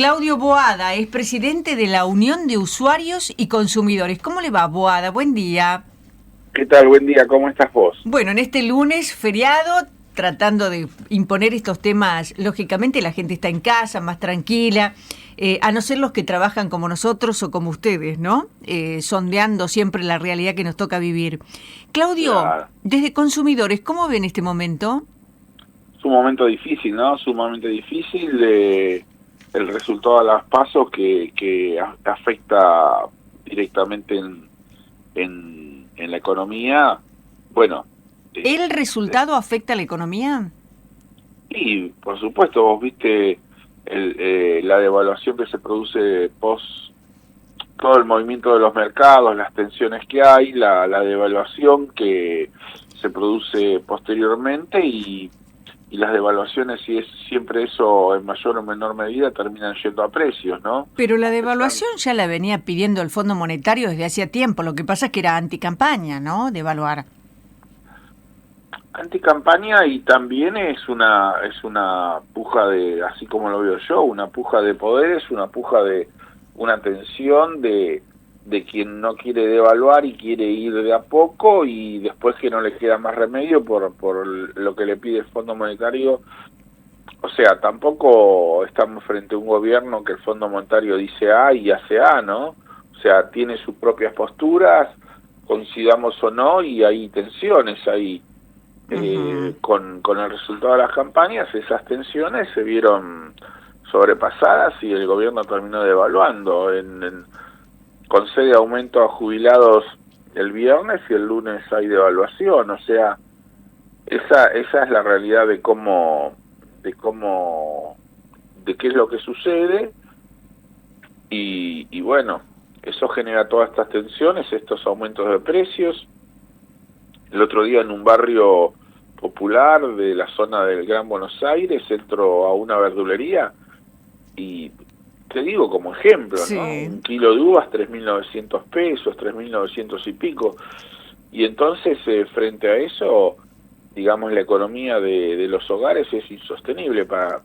Claudio Boada es presidente de la Unión de Usuarios y Consumidores. ¿Cómo le va, Boada? Buen día. ¿Qué tal? Buen día, ¿cómo estás vos? Bueno, en este lunes feriado, tratando de imponer estos temas, lógicamente la gente está en casa, más tranquila, a no ser los que trabajan como nosotros o como ustedes, ¿no? Sondeando siempre la realidad que nos toca vivir. Claudio, Claro. desde Consumidores, ¿cómo ven este momento? Es un momento difícil, ¿no? Sumamente difícil el resultado de las PASO que afecta directamente en la economía. Bueno, ¿El resultado afecta a la economía? y por supuesto, vos viste la devaluación que se produce post todo el movimiento de los mercados, las tensiones que hay, la devaluación que se produce posteriormente y las devaluaciones, si es siempre eso en mayor o menor medida, terminan yendo a precios, ¿no? Pero la A pesar devaluación ya la venía pidiendo el Fondo Monetario desde hacía tiempo. Lo que pasa es que era anticampaña, ¿no? Devaluar. anticampaña y también es una puja de, así como lo veo yo, una puja de poderes, una puja de una tensión de quien no quiere devaluar y quiere ir de a poco y después que no le queda más remedio por lo que le pide el Fondo Monetario. O sea, tampoco estamos frente a un gobierno que el Fondo Monetario dice A y hace A, ¿no? O sea, tiene sus propias posturas, coincidamos o no, y hay tensiones ahí. Ujú. Con el resultado de las campañas, esas tensiones se vieron sobrepasadas y el gobierno terminó devaluando. Concede aumento a jubilados el viernes y el lunes hay devaluación. O sea, esa es la realidad de qué es lo que sucede y bueno, eso genera todas estas tensiones, estos aumentos de precios. El otro día en un barrio popular de la zona del Gran Buenos Aires entro a una verdulería y te digo como ejemplo, ¿no? Sí. Un kilo de uvas 3.900 pesos, 3.900 y pico. Y entonces frente a eso, digamos, la economía de los hogares es insostenible para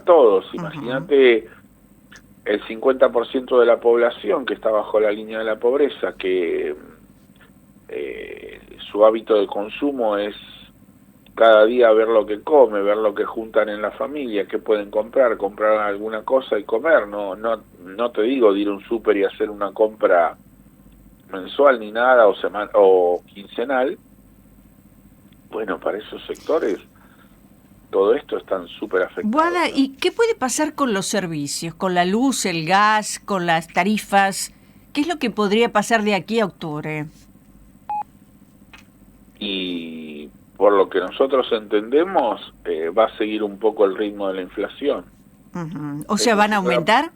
todos. Ujú. Imagínate el 50% de la población que está bajo la línea de la pobreza, que su hábito de consumo es cada día ver lo que come, ver lo que juntan en la familia, qué pueden comprar alguna cosa y comer. No te digo de ir a un súper y hacer una compra mensual ni nada o quincenal. Bueno, para esos sectores todo esto están súper afectados, Boada, ¿no? ¿y qué puede pasar con los servicios? Con la luz, el gas, con las tarifas. ¿Qué es lo que podría pasar de aquí a octubre? Y por lo que nosotros entendemos, va a seguir un poco el ritmo de la inflación. Ujú. O sea, Esa ¿van es a otra. aumentar?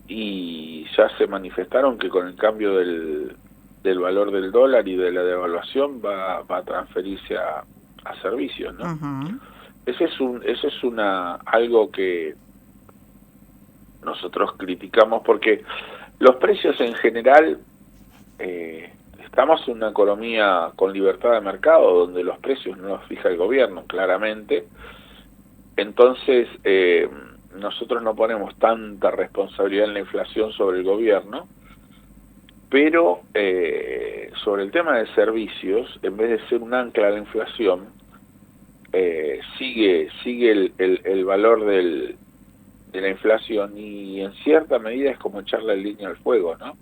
Y ya se manifestaron que con el cambio del valor del dólar y de la devaluación va a transferirse a servicios, ¿no? Ujú. Ese es algo que nosotros criticamos porque los precios en general, estamos en una economía con libertad de mercado donde los precios no los fija el gobierno, claramente. Entonces, nosotros no ponemos tanta responsabilidad en la inflación sobre el gobierno, pero sobre el tema de servicios, en vez de ser un ancla a la inflación, sigue el valor de la inflación y en cierta medida es como echarle el leño al fuego, ¿no?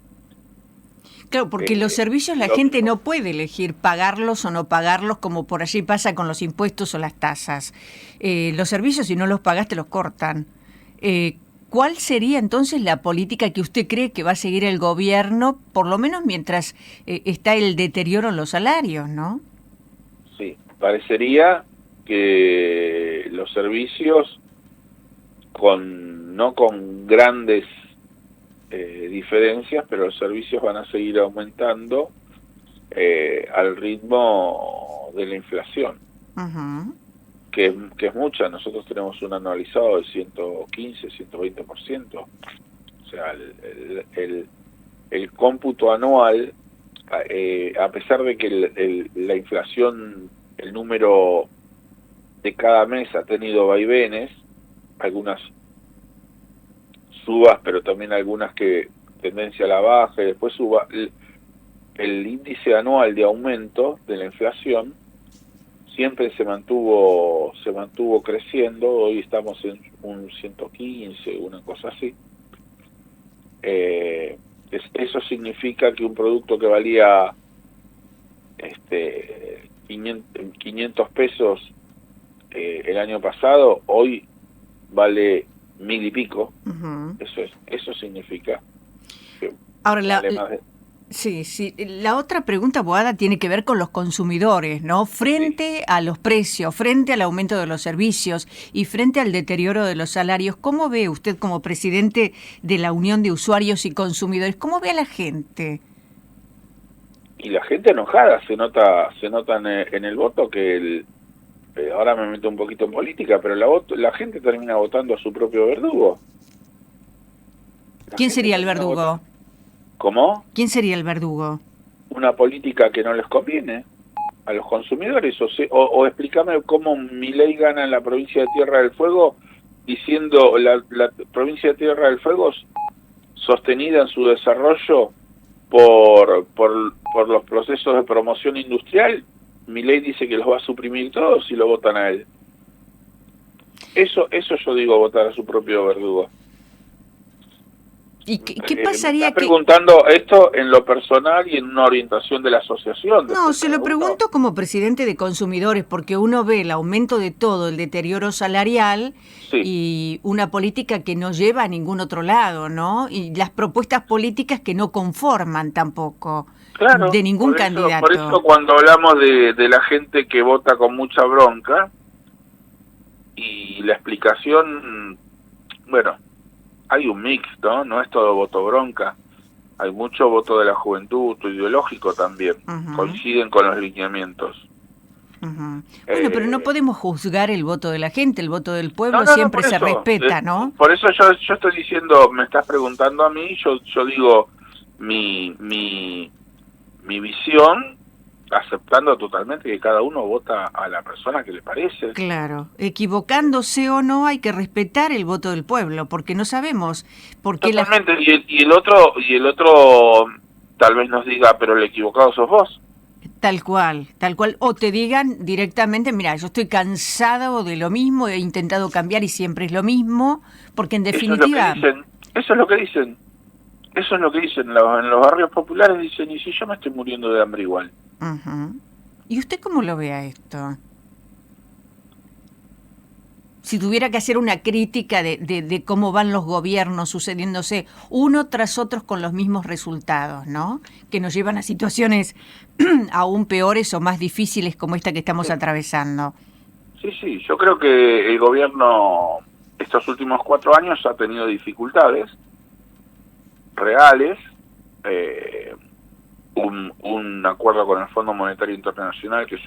Claro, porque los Eh, servicios la lo gente mismo, no puede elegir pagarlos o no pagarlos, como por allí pasa con los impuestos o las tasas. Los servicios, si no los pagas, te los cortan. Eh, ¿Cuál sería entonces la política que usted cree que va a seguir el gobierno, por lo menos mientras está el deterioro en los salarios, ¿no? sí, parecería que los servicios no con grandes diferencias, pero los servicios van a seguir aumentando al ritmo de la inflación, Ujú. que es mucha. Nosotros tenemos un anualizado de 115, 120%. O sea, el cómputo anual, a pesar de que la inflación, el número de cada mes ha tenido vaivenes, algunas subas, pero también algunas que tendencia a la baja, y después suba. El índice anual de aumento de la inflación siempre se mantuvo creciendo. Hoy estamos en un 115, una cosa así. Eso significa que un producto que valía 500 pesos el año pasado, hoy vale 1000 y pico. Ujú. Eso significa que Ahora, vale más de... sí, sí. La otra pregunta, Boada, tiene que ver con los consumidores, ¿no? Sí. Frente a los precios, frente al aumento de los servicios y frente al deterioro de los salarios, ¿cómo ve usted como presidente de la Unión de Usuarios y Consumidores? ¿Cómo ve a la gente? Y la gente enojada se nota en el voto que ahora me meto un poquito en política, pero la gente termina votando a su propio verdugo. La ¿Quién gente sería el termina verdugo? ¿Cómo? ¿Quién sería el verdugo? Una política que no les conviene a los consumidores. O explícame cómo Milei gana en la provincia de Tierra del Fuego, diciendo la provincia de Tierra del Fuego sostenida en su desarrollo por los procesos de promoción industrial. Milei dice que los va a suprimir todos y lo votan a él. Eso yo digo, votar a su propio verdugo. ¿Y qué Me pasaría estás que...? preguntando esto en lo personal y en una orientación de la asociación. No, Después se cada lo uno... pregunto como presidente de consumidores, porque uno ve el aumento de todo, el deterioro salarial Sí, y una política que no lleva a ningún otro lado, ¿no? Y las propuestas políticas que no conforman tampoco claro. de ningún Por eso candidato. cuando hablamos de la gente que vota con mucha bronca y la explicación, bueno, hay un mix, ¿no? No es todo voto bronca. Hay mucho voto de la juventud, voto ideológico también. Ujú, Coinciden con los lineamientos. ujú. Bueno, pero no Eh, podemos juzgar el voto de la gente, el voto del no, pueblo no, no, siempre por se eso. respeta, ¿no? Por eso yo estoy diciendo, me estás preguntando a mí, yo digo mi visión, aceptando totalmente que cada uno vota a la persona que le parece. Claro, equivocándose o no, hay que respetar el voto del pueblo, porque no sabemos por qué la... Totalmente, y el otro tal vez nos diga, pero el equivocado sos vos. Tal cual, tal cual. O te digan directamente, mira, yo estoy cansado de lo mismo, he intentado cambiar y siempre es lo mismo, porque en Eso es lo que definitiva... dicen, eso es lo que dicen, eso es lo que dicen en los barrios populares, dicen, y si yo me estoy muriendo de hambre igual. Ujú. ¿Y usted cómo lo ve a esto? Si tuviera que hacer una crítica de cómo van los gobiernos sucediéndose uno tras otro con los mismos resultados, ¿no? Que nos llevan a situaciones aún peores o más difíciles como esta que estamos atravesando. Sí, yo creo que el gobierno estos últimos 4 años ha tenido dificultades reales, un acuerdo con el Fondo Monetario Internacional que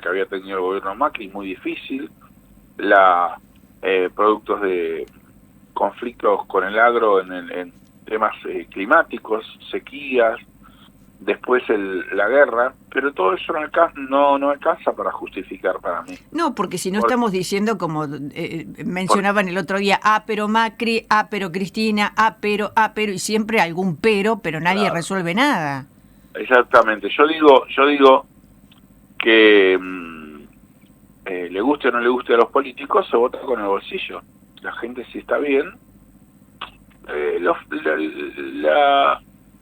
había tenido el gobierno Macri, muy difícil, productos de conflictos con el agro en temas climáticos, sequías, después la guerra, pero todo eso no alcanza para justificar para mí. No, porque si no Por- estamos diciendo, como por- mencionaban el otro día, pero Macri, pero Cristina, pero, y siempre algún pero nadie claro, resuelve nada. exactamente. Yo digo que le guste o no le guste a los políticos, se vota con el bolsillo. La gente si está bien.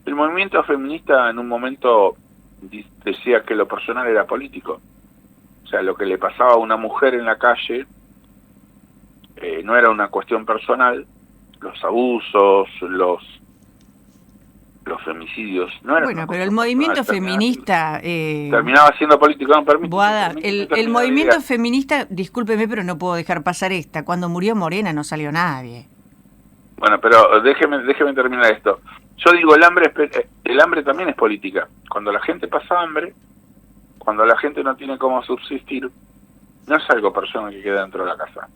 El movimiento feminista en un momento decía que lo personal era político. O sea, lo que le pasaba a una mujer en la calle no era una cuestión personal. Los abusos, los femicidios no eran una Bueno, pero el cuestión personal. movimiento feminista, Terminaba siendo político. No, Boada, permíteme el terminar la movimiento idea. feminista, discúlpeme, pero no puedo dejar pasar esta. Cuando murió Morena no salió nadie. Bueno, pero déjeme terminar esto. Yo digo, el hambre también es política. Cuando la gente pasa hambre, cuando la gente no tiene cómo subsistir, no es algo personal que queda dentro de la casa.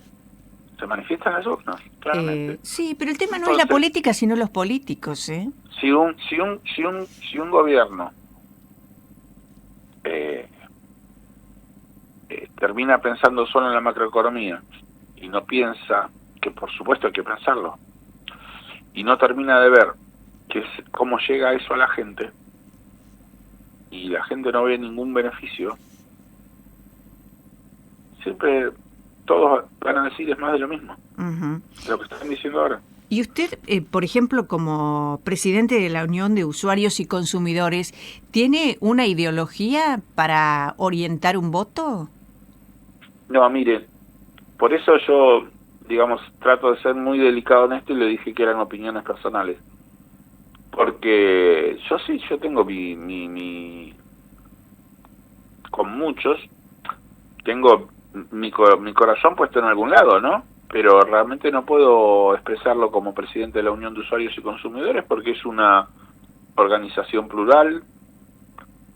Se manifiestan las urnas, claramente. Sí, pero el tema no es la Entonces, política, sino los políticos, ¿eh? si un gobierno termina pensando solo en la macroeconomía y no piensa, que por supuesto hay que pensarlo, y no termina de ver cómo llega eso a la gente, y la gente no ve ningún beneficio, siempre todos van a decir es más de lo mismo, lo que están diciendo ahora. Y usted, por ejemplo, como presidente de la Unión de Usuarios y Consumidores, ¿tiene una ideología para orientar un voto? No, mire, por eso yo, digamos, trato de ser muy delicado en esto y le dije que eran opiniones personales. Porque yo tengo con muchos, tengo mi corazón puesto en algún lado, ¿no? Pero realmente no puedo expresarlo como presidente de la Unión de Usuarios y Consumidores porque es una organización plural,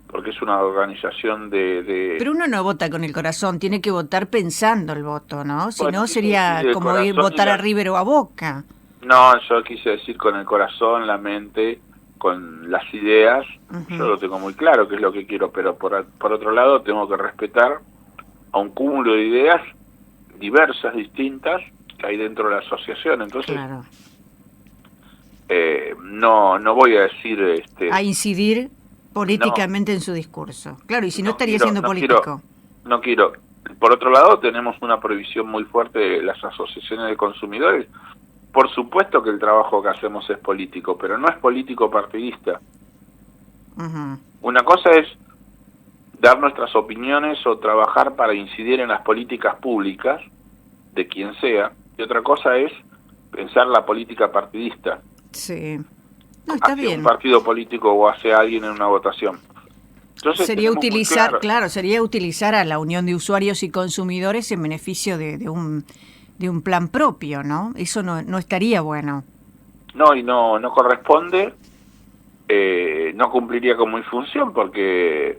porque es una organización Pero uno no vota con el corazón, tiene que votar pensando el voto, ¿no? Si Bueno, no, sería como ir votar a River o a Boca. No, yo quise decir con el corazón, la mente, con las ideas, yo lo tengo muy claro qué es lo que quiero, pero por otro lado tengo que respetar a un cúmulo de ideas diversas, distintas, que hay dentro de la asociación. Entonces, claro. No voy a decir... a incidir políticamente en su discurso. Claro, y si no estaría siendo político. No quiero. Por otro lado, tenemos una prohibición muy fuerte de las asociaciones de consumidores. Por supuesto que el trabajo que hacemos es político, pero no es político partidista. Una cosa es dar nuestras opiniones o trabajar para incidir en las políticas públicas de quien sea, y otra cosa es pensar la política partidista. Sí. No, está bien. Un partido político o hacia alguien en una votación. Entonces, sería utilizar, claro, sería utilizar a la Unión de Usuarios y Consumidores en beneficio de un plan propio, ¿no? Eso no estaría bueno. No, y no corresponde, no cumpliría con mi función, porque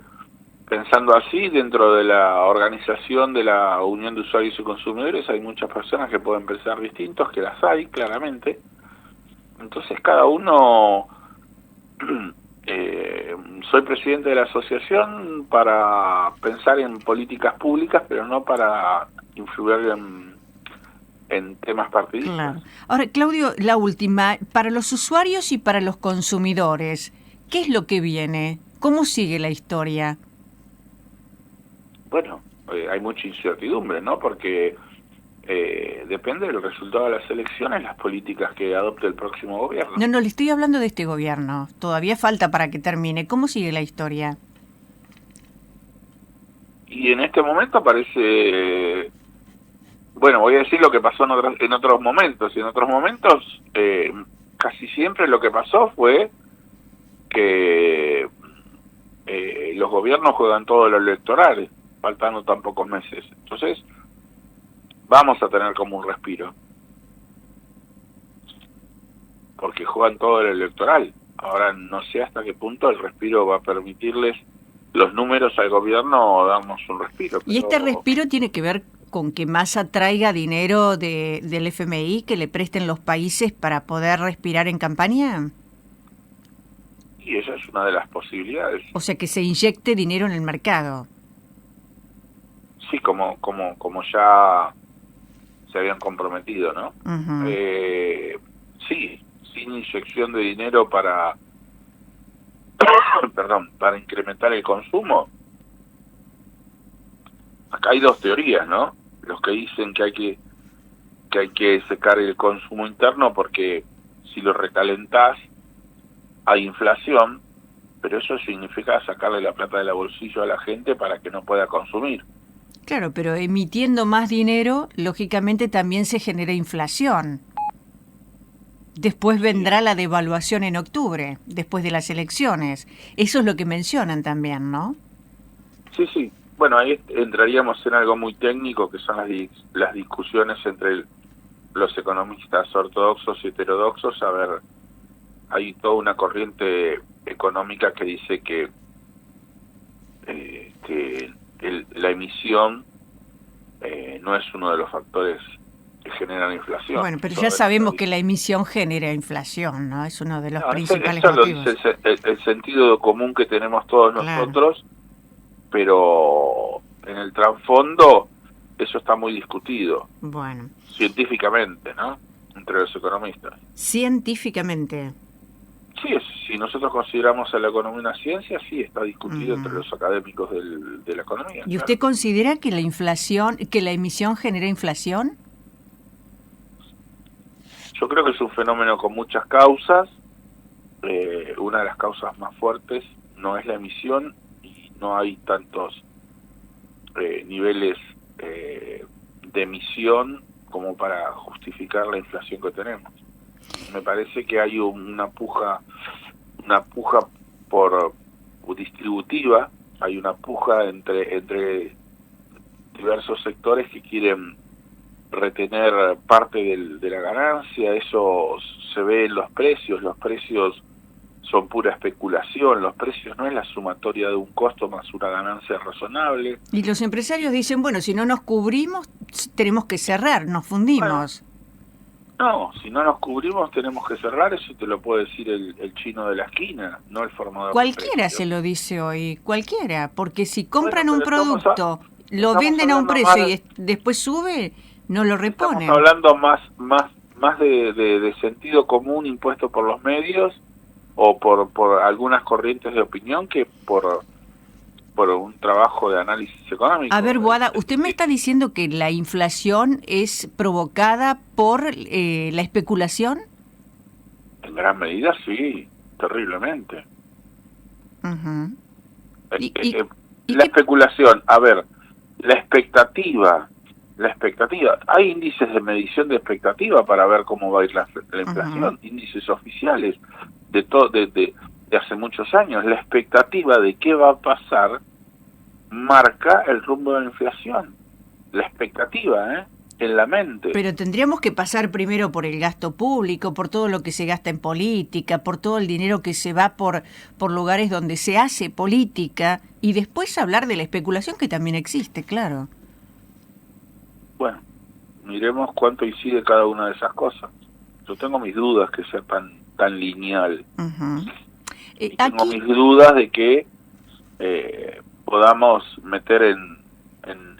pensando así, dentro de la organización de la Unión de Usuarios y Consumidores hay muchas personas que pueden pensar distintos, que las hay, claramente. Entonces cada uno... soy presidente de la asociación para pensar en políticas públicas, pero no para influir en temas partidistas. Claro. Ahora, Claudio, la última, para los usuarios y para los consumidores, ¿qué es lo que viene? ¿Cómo sigue la historia? Bueno, hay mucha incertidumbre, ¿no? Porque depende del resultado de las elecciones, las políticas que adopte el próximo gobierno. No, le estoy hablando de este gobierno. Todavía falta para que termine. ¿Cómo sigue la historia? Y en este momento parece... Bueno, voy a decir lo que pasó en otros momentos. Y en otros momentos, casi siempre lo que pasó fue que los gobiernos juegan todo lo electoral, faltando tan pocos meses. Entonces, vamos a tener como un respiro. Porque juegan todo el electoral. Ahora no sé hasta qué punto el respiro va a permitirles los números al gobierno darnos un respiro. ¿Y este respiro tiene que ver con que Massa traiga dinero del FMI que le presten los países para poder respirar en campaña? Y esa es una de las posibilidades. O sea, que se inyecte dinero en el mercado. Sí, como ya se habían comprometido, ¿no? Sí, sin inyección de dinero para para incrementar el consumo. Acá hay dos teorías, ¿no? Los que dicen que hay que secar el consumo interno porque si lo recalentás hay inflación, pero eso significa sacarle la plata de la bolsillo a la gente para que no pueda consumir. Claro, pero emitiendo más dinero, lógicamente también se genera inflación. Después vendrá la devaluación en octubre, después de las elecciones. Eso es lo que mencionan también, ¿no? Sí. Bueno, ahí entraríamos en algo muy técnico, que son las discusiones entre los economistas ortodoxos y heterodoxos. A ver, hay toda una corriente económica que dice que la emisión no es uno de los factores que generan inflación. Bueno, pero ya sabemos que la emisión genera inflación, ¿no? Es uno de los principales motivos. Lo dice el sentido común que tenemos todos nosotros, pero en el trasfondo eso está muy discutido. Bueno. Científicamente, ¿no? entre los economistas. Científicamente. Sí, si nosotros consideramos a la economía una ciencia, sí, está discutido entre los académicos de la economía. ¿Y usted considera que la inflación, que la emisión genera inflación? Yo creo que es un fenómeno con muchas causas. Una de las causas más fuertes no es la emisión y no hay tantos niveles de emisión como para justificar la inflación que tenemos. Me parece que hay una puja por distributiva, hay una puja entre diversos sectores que quieren retener parte de la ganancia. Eso se ve en los precios son pura especulación, los precios no es la sumatoria de un costo más una ganancia razonable. Y los empresarios dicen, bueno, si no nos cubrimos, tenemos que cerrar, nos fundimos. Bueno, no, si no nos cubrimos tenemos que cerrar, eso te lo puede decir el chino de la esquina, no el formador. Cualquiera se lo dice hoy, cualquiera, porque si compran un pero producto, lo venden a un precio y después sube, no lo reponen. Estamos hablando más de sentido común impuesto por los medios o por algunas corrientes de opinión que por un trabajo de análisis económico. A ver, Boada, usted me está diciendo que la inflación es provocada por la especulación. En gran medida, sí, terriblemente. Uh-huh. La especulación, a ver, la expectativa, hay índices de medición de expectativa para ver cómo va a ir la inflación, índices oficiales de hace muchos años. La expectativa de qué va a pasar marca el rumbo de la inflación. La expectativa, en la mente. Pero tendríamos que pasar primero por el gasto público, por todo lo que se gasta en política, por todo el dinero que se va por lugares donde se hace política, y después hablar de la especulación que también existe, claro. Bueno, miremos cuánto incide cada una de esas cosas. Yo tengo mis dudas que sea tan lineal. Tengo mis dudas de que podamos meter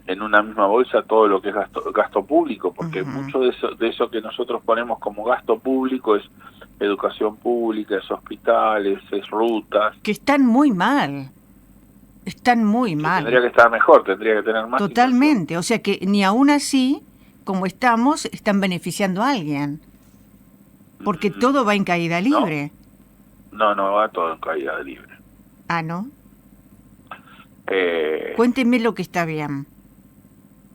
en una misma bolsa todo lo que es gasto público, porque mucho de eso que nosotros ponemos como gasto público es educación pública, es hospitales, es rutas. Que están muy mal. Están muy mal. Tendría que estar mejor, tendría que tener más. Totalmente, inversión. O sea que ni aún así, como estamos, están beneficiando a alguien. Porque todo va en caída libre. No va todo en caída libre. Ah, ¿no? Cuénteme lo que está bien.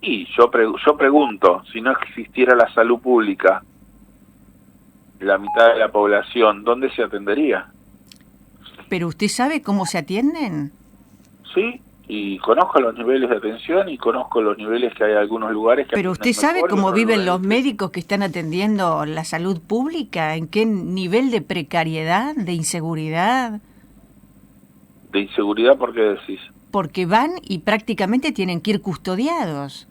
Y yo pregunto, si no existiera la salud pública, la mitad de la población, ¿dónde se atendería? ¿Pero usted sabe cómo se atienden? Sí, y conozco los niveles de atención y conozco los niveles que hay en algunos lugares. ¿Pero usted sabe cómo viven los médicos que están atendiendo la salud pública? ¿En qué nivel de precariedad, de inseguridad? ¿De inseguridad por qué decís? Porque van y prácticamente tienen que ir custodiados.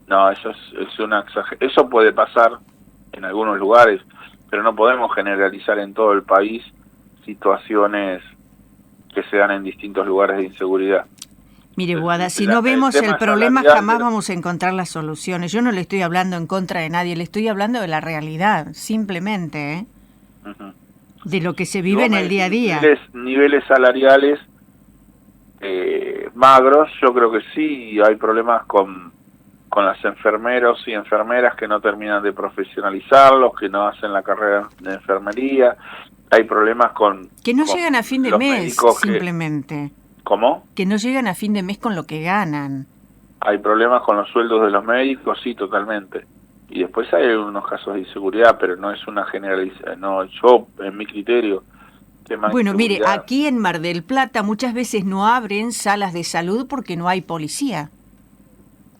No, eso es una exageración. Eso puede pasar en algunos lugares, pero no podemos generalizar en todo el país situaciones que se dan en distintos lugares de inseguridad. Mire, Boada, si no vemos el problema jamás vamos a encontrar las soluciones. Yo no le estoy hablando en contra de nadie, le estoy hablando de la realidad, simplemente, de lo que se vive en el día a día. Niveles salariales magros, yo creo que sí, hay problemas con las enfermeros y enfermeras que no terminan de profesionalizarlos, que no hacen la carrera de enfermería, hay problemas con... Que no llegan a fin de mes, simplemente. ¿Cómo? Que no llegan a fin de mes con lo que ganan. Hay problemas con los sueldos de los médicos, sí, totalmente. Y después hay unos casos de inseguridad, pero no es una generalización, no, yo, en mi criterio... Bueno, mire, aquí en Mar del Plata muchas veces no abren salas de salud porque no hay policía.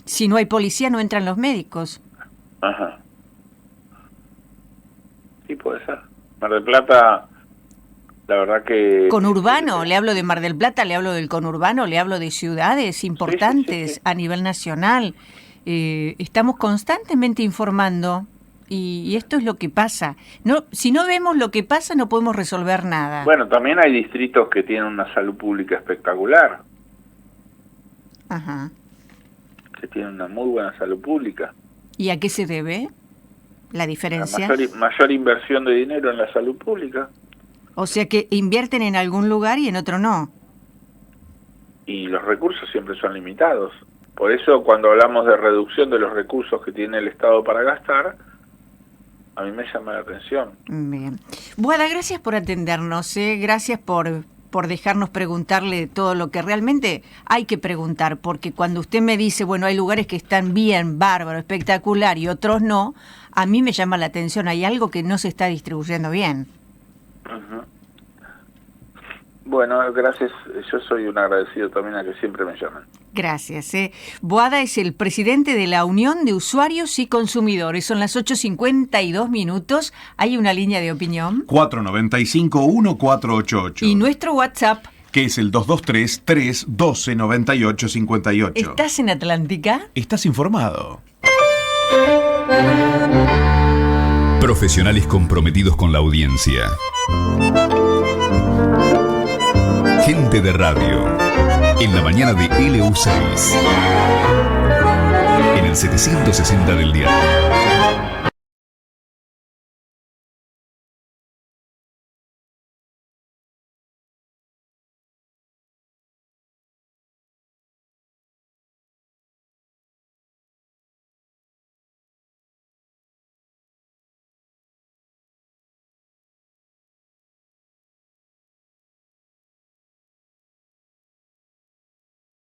Si no hay policía no entran los médicos. Ajá. Sí, puede ser. Mar del Plata, la verdad que... Conurbano, le hablo de Mar del Plata, le hablo del conurbano, le hablo de ciudades importantes. Sí. A nivel nacional. Estamos constantemente informando y esto es lo que pasa. No, si no vemos lo que pasa no podemos resolver nada. Bueno, también hay distritos que tienen una salud pública espectacular. Ajá. Que tienen una muy buena salud pública. ¿Y a qué se debe? la diferencia. Mayor inversión de dinero en la salud pública. O sea que invierten en algún lugar y en otro no. Y los recursos siempre son limitados. Por eso cuando hablamos de reducción de los recursos que tiene el Estado para gastar, a mí me llama la atención. Bien. Boada, gracias por atendernos, gracias por dejarnos preguntarle todo lo que realmente hay que preguntar, porque cuando usted me dice, bueno, hay lugares que están bien, bárbaro, espectacular, y otros no, a mí me llama la atención, hay algo que no se está distribuyendo bien. Uh-huh. Bueno, gracias, yo soy un agradecido también a que siempre me llaman. Gracias. Boada es el presidente de la Unión de Usuarios y Consumidores. Son las 8:52. ¿Hay una línea de opinión? 495-1488. Y nuestro WhatsApp, que es el 223-312-9858. ¿Estás en Atlántica? Estás informado. Profesionales comprometidos con la audiencia. Gente de radio. En la mañana de LU6. En el 760 del diario.